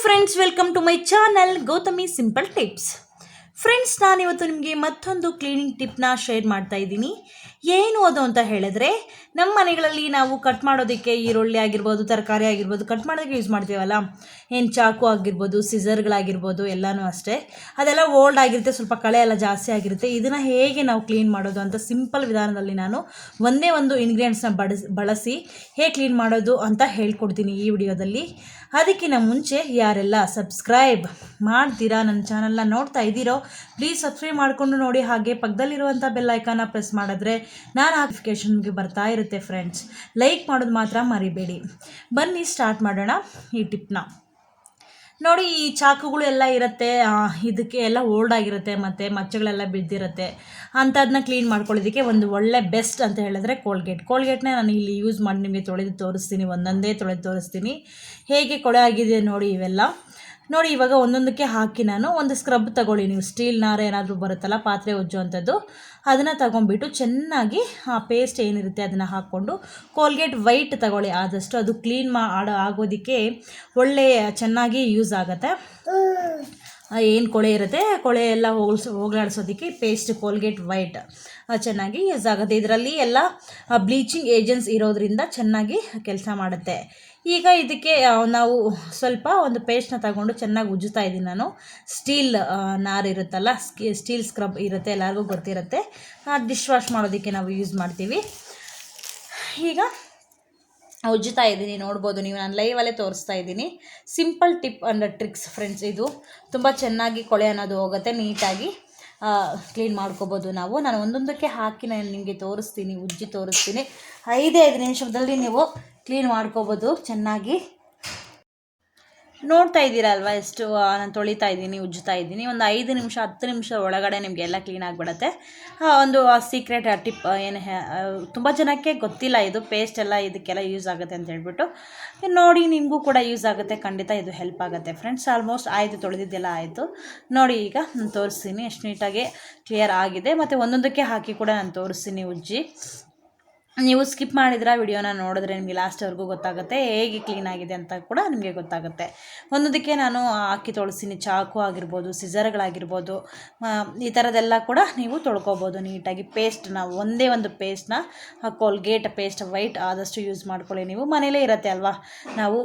Friends, welcome to my channel Gautami simple tips. Friends, ನಾನಿವತ್ತು ನಿಮಗೆ ಮತ್ತೊಂದು ಕ್ಲೀನಿಂಗ್ ಟಿಪ್ನ ಶೇರ್ ಮಾಡ್ತಾ ಇದ್ದೀನಿ. ಏನು ಅದು ಅಂತ ಹೇಳಿದ್ರೆ, ನಮ್ಮ ಮನೆಗಳಲ್ಲಿ ನಾವು ಕಟ್ ಮಾಡೋದಕ್ಕೆ ಈರುಳ್ಳಿ ಆಗಿರ್ಬೋದು, ತರಕಾರಿ ಆಗಿರ್ಬೋದು, ಕಟ್ ಮಾಡೋದಕ್ಕೆ ಯೂಸ್ ಮಾಡ್ತೀವಲ್ಲ, ಏನು ಚಾಕು ಆಗಿರ್ಬೋದು, ಸಿಸರ್ಗಳಾಗಿರ್ಬೋದು, ಎಲ್ಲನೂ ಅಷ್ಟೇ. ಅದೆಲ್ಲ ಓಲ್ಡ್ ಆಗಿರುತ್ತೆ, ಸ್ವಲ್ಪ ಕಳೆ ಎಲ್ಲ ಜಾಸ್ತಿ ಆಗಿರುತ್ತೆ. ಇದನ್ನು ಹೇಗೆ ನಾವು ಕ್ಲೀನ್ ಮಾಡೋದು ಅಂತ ಸಿಂಪಲ್ ವಿಧಾನದಲ್ಲಿ ನಾನು ಒಂದೇ ಒಂದು ಇಂಗ್ರೀಡಿಯೆಂಟ್ಸ್ನ ಬಳಸಿ ಹೇಗೆ ಕ್ಲೀನ್ ಮಾಡೋದು ಅಂತ ಹೇಳ್ಕೊಡ್ತೀನಿ ಈ ವಿಡಿಯೋದಲ್ಲಿ. ಅದಕ್ಕಿಂತ ಮುಂಚೆ ಯಾರೆಲ್ಲ ಸಬ್ಸ್ಕ್ರೈಬ್ ಮಾಡ್ತೀರಾ, ನನ್ನ ಚಾನಲ್ನ ನೋಡ್ತಾ ಇದ್ದೀರೋ ಪ್ಲೀಸ್ ಸಬ್ಸ್ಕ್ರೈಬ್ ಮಾಡಿಕೊಂಡು ನೋಡಿ. ಹಾಗೆ ಪಕ್ಕದಲ್ಲಿರುವಂಥ ಬೆಲ್ ಐಕಾನ ಪ್ರೆಸ್ ಮಾಡಿದ್ರೆ ನಾನು ನೋಟಿಫಿಕೇಷನ್ಗೆ ಬರ್ತಾ ಇರುತ್ತೆ. ಫ್ರೆಂಡ್ಸ್, ಲೈಕ್ ಮಾಡೋದು ಮಾತ್ರ ಮರಿಬೇಡಿ. ಬನ್ನಿ ಸ್ಟಾರ್ಟ್ ಮಾಡೋಣ ಈ ಟಿಪ್ನ. ನೋಡಿ, ಈ ಚಾಕುಗಳು ಎಲ್ಲ ಇರುತ್ತೆ, ಇದಕ್ಕೆ ಎಲ್ಲ ಓಲ್ಡ್ ಆಗಿರುತ್ತೆ ಮತ್ತು ಮಚ್ಚಗಳೆಲ್ಲ ಬಿದ್ದಿರುತ್ತೆ. ಅಂಥದನ್ನ ಕ್ಲೀನ್ ಮಾಡ್ಕೊಳ್ಳೋದಕ್ಕೆ ಒಂದು ಒಳ್ಳೆ ಬೆಸ್ಟ್ ಅಂತ ಹೇಳಿದ್ರೆ ಕೋಲ್ಗೇಟ್ನ ನಾನು ಇಲ್ಲಿ ಯೂಸ್ ಮಾಡಿ ನಿಮಗೆ ತೊಳೆದು ತೋರಿಸ್ತೀನಿ. ಒಂದೊಂದೇ ತೊಳೆದು ತೋರಿಸ್ತೀನಿ ಹೇಗೆ ಕೊಳೆ ಆಗಿದೆ ನೋಡಿ. ಇವೆಲ್ಲ ನೋಡಿ, ಇವಾಗ ಒಂದೊಂದಕ್ಕೆ ಹಾಕಿ ನಾನು ಒಂದು ಸ್ಕ್ರಬ್ ತಗೊಳ್ಳಿ. ನೀವು ಸ್ಟೀಲ್ ನಾರ ಏನಾದರೂ ಬರುತ್ತಲ್ಲ, ಪಾತ್ರೆ ಉಜ್ಜುವಂಥದ್ದು, ಅದನ್ನು ತಗೊಂಡ್ಬಿಟ್ಟು ಚೆನ್ನಾಗಿ ಆ ಪೇಸ್ಟ್ ಏನಿರುತ್ತೆ ಅದನ್ನು ಹಾಕ್ಕೊಂಡು ಕೋಲ್ಗೇಟ್ ವೈಟ್ ತಗೊಳ್ಳಿ. ಆದಷ್ಟು ಅದು ಕ್ಲೀನ್ ಆಗೋದಕ್ಕೆ ಒಳ್ಳೆ ಚೆನ್ನಾಗಿ ಯೂಸ್ ಆಗುತ್ತೆ. ಏನು ಕೊಳೆ ಇರುತ್ತೆ, ಕೊಳೆ ಎಲ್ಲ ಹೋಗಲಾಡಿಸೋದಕ್ಕೆ ಪೇಸ್ಟ್ ಕೋಲ್ಗೇಟ್ ವೈಟ್ ಚೆನ್ನಾಗಿ ಯೂಸ್ ಆಗುತ್ತೆ. ಇದರಲ್ಲಿ ಎಲ್ಲ ಬ್ಲೀಚಿಂಗ್ ಏಜೆಂಟ್ಸ್ ಇರೋದ್ರಿಂದ ಚೆನ್ನಾಗಿ ಕೆಲಸ ಮಾಡುತ್ತೆ. ಈಗ ಇದಕ್ಕೆ ನಾವು ಸ್ವಲ್ಪ ಒಂದು ಪೇಸ್ಟ್ನ ತಗೊಂಡು ಚೆನ್ನಾಗಿ ಉಜ್ಜುತ್ತಾ ಇದ್ದೀನಿ ನಾನು. ಸ್ಟೀಲ್ ನಾರು ಇರುತ್ತಲ್ಲ, ಸ್ಟೀಲ್ ಸ್ಕ್ರಬ್ ಇರುತ್ತೆ, ಎಲ್ಲರಿಗೂ ಗೊತ್ತಿರುತ್ತೆ. ಡಿಶ್ ವಾಶ್ ಮಾಡೋದಕ್ಕೆ ನಾವು ಯೂಸ್ ಮಾಡ್ತೀವಿ. ಈಗ ಉಜ್ಜುತ್ತಾ ಇದ್ದೀನಿ, ನೋಡ್ಬೋದು ನೀವು, ನಾನು ಲೈವಲ್ಲೇ ತೋರಿಸ್ತಾ ಇದ್ದೀನಿ. Simple tip and tricks friends. ಇದು ತುಂಬ ಚೆನ್ನಾಗಿ ಕೊಳೆ ಅನ್ನೋದು ಹೋಗುತ್ತೆ, ನೀಟಾಗಿ ಕ್ಲೀನ್ ಮಾಡ್ಕೋಬೋದು ನಾವು. ನಾನು ಒಂದೊಂದಕ್ಕೆ ಹಾಕಿ ನಾನು ನಿಮಗೆ ತೋರಿಸ್ತೀನಿ, ಉಜ್ಜಿ ತೋರಿಸ್ತೀನಿ. 5 ನಿಮಿಷದಲ್ಲಿ ನೀವು ಕ್ಲೀನ್ ಮಾಡ್ಕೋಬೋದು ಚೆನ್ನಾಗಿ. ನೋಡ್ತಾ ಇದ್ದೀರಲ್ವ ಎಷ್ಟು ನಾನು ತೊಳಿತಾ ಇದ್ದೀನಿ, ಉಜ್ಜುತ್ತಾ ಇದ್ದೀನಿ. ಒಂದು 5 ನಿಮಿಷ 10 ನಿಮಿಷ ಒಳಗಡೆ ನಿಮಗೆಲ್ಲ ಕ್ಲೀನ್ ಆಗಿಬಿಡುತ್ತೆ. ಒಂದು ಸೀಕ್ರೆಟ್ ಟಿಪ್ ಏನು, ತುಂಬ ಜನಕ್ಕೆ ಗೊತ್ತಿಲ್ಲ ಇದು ಪೇಸ್ಟ್ ಎಲ್ಲ ಇದಕ್ಕೆಲ್ಲ ಯೂಸ್ ಆಗುತ್ತೆ ಅಂತ ಹೇಳ್ಬಿಟ್ಟು. ನೋಡಿ, ನಿಮಗೂ ಕೂಡ ಯೂಸ್ ಆಗುತ್ತೆ, ಖಂಡಿತ ಇದು ಹೆಲ್ಪ್ ಆಗುತ್ತೆ ಫ್ರೆಂಡ್ಸ್. ಆಲ್ಮೋಸ್ಟ್ ಆಯಿತು, ತೊಳೆದಿದ್ದೆಲ್ಲ ಆಯಿತು. ನೋಡಿ, ಈಗ ನಾನು ತೋರಿಸ್ತೀನಿ ಎಷ್ಟು ನೀಟಾಗಿ ಕ್ಲಿಯರ್ ಆಗಿದೆ. ಮತ್ತು ಒಂದೊಂದಕ್ಕೆ ಹಾಕಿ ಕೂಡ ನಾನು ತೋರಿಸ್ತೀನಿ ಉಜ್ಜಿ. ನೀವು ಸ್ಕಿಪ್ ಮಾಡಿದ್ರೆ ವಿಡಿಯೋನ ನೋಡಿದ್ರೆ ನಿಮಗೆ ಲಾಸ್ಟ್ವರೆಗೂ ಗೊತ್ತಾಗುತ್ತೆ ಹೇಗೆ ಕ್ಲೀನ್ ಆಗಿದೆ ಅಂತ ಕೂಡ ನಿಮಗೆ ಗೊತ್ತಾಗುತ್ತೆ. ಒಂದೊಂದಕ್ಕೆ ನಾನು ಹಾಕಿ ತೊಳಿಸ್ತೀನಿ. ಚಾಕು ಆಗಿರ್ಬೋದು, ಸಿಸರ್ಗಳಾಗಿರ್ಬೋದು, ಈ ಥರದ್ದೆಲ್ಲ ಕೂಡ ನೀವು ತೊಳ್ಕೊಬೋದು ನೀಟಾಗಿ. ಪೇಸ್ಟ್ನ ಒಂದೇ ಒಂದು ಪೇಸ್ಟ್ನ ಕೋಲ್ಗೇಟ್ ಪೇಸ್ಟ್ ವೈಟ್ ಆದಷ್ಟು ಯೂಸ್ ಮಾಡ್ಕೊಳ್ಳಿ. ನೀವು ಮನೇಲೇ ಇರುತ್ತೆ ಅಲ್ವಾ, ನಾವು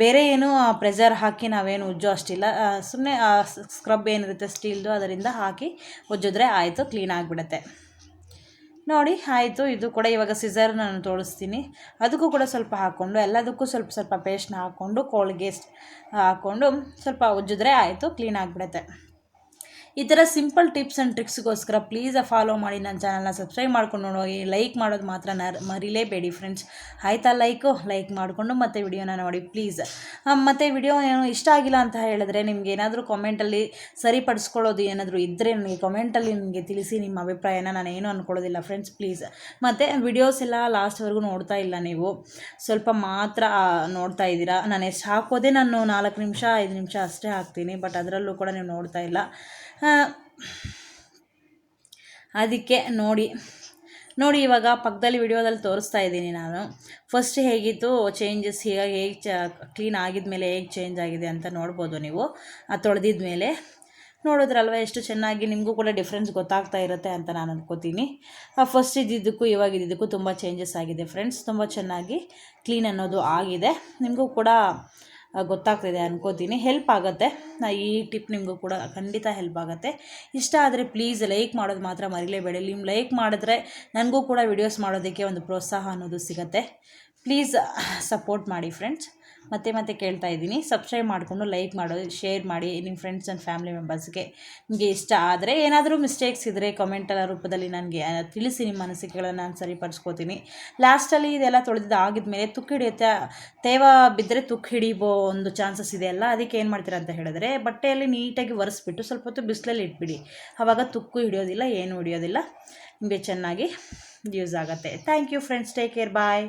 ಬೇರೆ ಏನು ಪ್ರೆಷರ್ ಹಾಕಿ ನಾವೇನು ಉಜ್ಜೋ ಅಷ್ಟಿಲ್ಲ. ಸುಮ್ಮನೆ ಸ್ಕ್ರಬ್ ಏನಿರುತ್ತೆ ಸ್ಟೀಲ್ದು, ಅದರಿಂದ ಹಾಕಿ ಉಜ್ಜಿದ್ರೆ ಆಯಿತು, ಕ್ಲೀನ್ ಆಗಿಬಿಡುತ್ತೆ. ನೋಡಿ, ಆಯಿತು. ಇದು ಕೂಡ ಇವಾಗ ಸಿಸರ್ ನಾನು ತೋರಿಸ್ತೀನಿ. ಅದಕ್ಕೂ ಕೂಡ ಸ್ವಲ್ಪ ಹಾಕ್ಕೊಂಡು, ಎಲ್ಲದಕ್ಕೂ ಸ್ವಲ್ಪ ಸ್ವಲ್ಪ ಪೇಸ್ಟ್ನ ಹಾಕ್ಕೊಂಡು ಕೋಲ್ಗೇಟ್ ಹಾಕ್ಕೊಂಡು ಸ್ವಲ್ಪ ಉಜ್ಜಿದ್ರೆ ಆಯಿತು, ಕ್ಲೀನ್ ಆಗಿಬಿಡುತ್ತೆ. ಈ ಥರ ಸಿಂಪಲ್ ಟಿಪ್ಸ್ ಆ್ಯಂಡ್ ಟ್ರಿಕ್ಸ್ಗೋಸ್ಕರ ಪ್ಲೀಸ್ ಫಾಲೋ ಮಾಡಿ, ನನ್ನ ಚಾನಲ್ನ ಸಬ್ಸ್ಕ್ರೈಬ್ ಮಾಡ್ಕೊಂಡು ನೋಡಿ. ಲೈಕ್ ಮಾಡೋದು ಮಾತ್ರ ಮರಿಲೇಬೇಡಿ ಫ್ರೆಂಡ್ಸ್. ಆಯಿತಾ? ಲೈಕ್ ಮಾಡಿಕೊಂಡು ಮತ್ತು ವಿಡಿಯೋನ ನೋಡಿ ಪ್ಲೀಸ್. ಮತ್ತು ವಿಡಿಯೋ ಏನು ಇಷ್ಟ ಆಗಿಲ್ಲ ಅಂತ ಹೇಳಿದ್ರೆ, ನಿಮ್ಗೆ ಏನಾದರೂ ಕಾಮೆಂಟಲ್ಲಿ ಸರಿಪಡಿಸ್ಕೊಳ್ಳೋದು ಏನಾದರೂ ಇದ್ದರೆ ನನಗೆ ಕಾಮೆಂಟಲ್ಲಿ ನಿಮಗೆ ತಿಳಿಸಿ ನಿಮ್ಮ ಅಭಿಪ್ರಾಯನ. ನಾನು ಏನು ಅಂದ್ಕೊಳ್ಳೋದಿಲ್ಲ ಫ್ರೆಂಡ್ಸ್, ಪ್ಲೀಸ್. ಮತ್ತು ವಿಡಿಯೋಸ್ ಎಲ್ಲ ಲಾಸ್ಟ್ವರೆಗೂ ನೋಡ್ತಾ ಇಲ್ಲ ನೀವು, ಸ್ವಲ್ಪ ಮಾತ್ರ ನೋಡ್ತಾ ಇದ್ದೀರಾ. ನಾನು ಎಷ್ಟು ಹಾಕೋದೇ ನಾನು 4 ನಿಮಿಷ 5 ನಿಮಿಷ ಅಷ್ಟೇ ಹಾಕ್ತೀನಿ, ಬಟ್ ಅದರಲ್ಲೂ ಕೂಡ ನೀವು ನೋಡ್ತಾ ಇಲ್ಲ. ಅದಕ್ಕೆ ನೋಡಿ ಇವಾಗ ಪಕ್ಕದಲ್ಲಿ ವಿಡಿಯೋದಲ್ಲಿ ತೋರಿಸ್ತಾ ಇದ್ದೀನಿ ನಾನು. ಫಸ್ಟ್ ಹೇಗಿತ್ತು ಚೇಂಜಸ್, ಹೇಗೆ ಕ್ಲೀನ್ ಆಗಿದ ಮೇಲೆ ಹೇಗೆ ಚೇಂಜ್ ಆಗಿದೆ ಅಂತ ನೋಡ್ಬೋದು ನೀವು. ತೊಳೆದಿದ ಮೇಲೆ ನೋಡಿದ್ರಲ್ವ ಎಷ್ಟು ಚೆನ್ನಾಗಿ. ನಿಮಗೂ ಕೂಡ ಡಿಫ್ರೆನ್ಸ್ ಗೊತ್ತಾಗ್ತಾ ಇರುತ್ತೆ ಅಂತ ನಾನು ಅನ್ಕೋತೀನಿ. ಫಸ್ಟ್ ಇದ್ದಿದ್ದಕ್ಕೂ ಇವಾಗಿದ್ದಕ್ಕೂ ತುಂಬ ಚೇಂಜಸ್ ಆಗಿದೆ ಫ್ರೆಂಡ್ಸ್. ತುಂಬ ಚೆನ್ನಾಗಿ ಕ್ಲೀನ್ ಅನ್ನೋದು ಆಗಿದೆ. ನಿಮಗೂ ಕೂಡ ಗೊತ್ತಾಗ್ತಿದೆ ಅನ್ಕೋತೀನಿ. ಹೆಲ್ಪ್ ಆಗುತ್ತೆ ಈ ಟಿಪ್, ನಿಮಗೂ ಕೂಡ ಖಂಡಿತ ಹೆಲ್ಪ್ ಆಗುತ್ತೆ. ಇಷ್ಟ ಆದರೆ ಪ್ಲೀಸ್ ಲೈಕ್ ಮಾಡೋದು ಮಾತ್ರ ಮರಿಲೇಬೇಡಿ. ನೀವು ಲೈಕ್ ಮಾಡಿದ್ರೆ ನನಗೂ ಕೂಡ ವಿಡಿಯೋಸ್ ಮಾಡೋದಕ್ಕೆ ಒಂದು ಪ್ರೋತ್ಸಾಹ ಅನ್ನೋದು ಸಿಗುತ್ತೆ. ಪ್ಲೀಸ್ ಸಪೋರ್ಟ್ ಮಾಡಿ ಫ್ರೆಂಡ್ಸ್. ಮತ್ತೆ ಕೇಳ್ತಾ ಇದ್ದೀನಿ, ಸಬ್ಸ್ಕ್ರೈಬ್ ಮಾಡಿಕೊಂಡು ಲೈಕ್ ಮಾಡೋದು, ಶೇರ್ ಮಾಡಿ ನಿಮ್ಮ ಫ್ರೆಂಡ್ಸ್ ಆ್ಯಂಡ್ ಫ್ಯಾಮಿಲಿ ಮೆಂಬರ್ಸ್ಗೆ. ನಿಮಗೆ ಇಷ್ಟ ಆದರೆ ಏನಾದರೂ ಮಿಸ್ಟೇಕ್ಸ್ ಇದ್ದರೆ ಕಾಮೆಂಟರ ರೂಪದಲ್ಲಿ ನನಗೆ ತಿಳಿಸಿ. ನಿಮ್ಮ ಅನಿಸಿಕೆಗಳನ್ನು ನಾನು ಸರಿಪಡಿಸ್ಕೋತೀನಿ. ಲಾಸ್ಟಲ್ಲಿ ಇದೆಲ್ಲ ತೊಳೆದು ಆಗಿದ್ಮೇಲೆ ತುಕ್ಕು ಹಿಡಿಯುತ್ತೆ, ತೇವ ಬಿದ್ದರೆ ತುಕ್ಕು ಹಿಡಿಬೋ ಒಂದು ಚಾನ್ಸಸ್ ಇದೆ ಅಲ್ಲ. ಅದಕ್ಕೆ ಏನು ಮಾಡ್ತೀರಾ ಅಂತ ಹೇಳಿದ್ರೆ, ಬಟ್ಟೆಯಲ್ಲಿ ನೀಟಾಗಿ ಒರೆಸ್ಬಿಟ್ಟು ಸ್ವಲ್ಪ ಹೊತ್ತು ಬಿಸಿಲಲ್ಲಿ ಇಟ್ಬಿಡಿ. ಆವಾಗ ತುಕ್ಕು ಹಿಡಿಯೋದಿಲ್ಲ, ಏನೂ ಹಿಡಿಯೋದಿಲ್ಲ, ನಿಮಗೆ ಚೆನ್ನಾಗಿ ಯೂಸ್ ಆಗುತ್ತೆ. Thank you friends, take care, bye.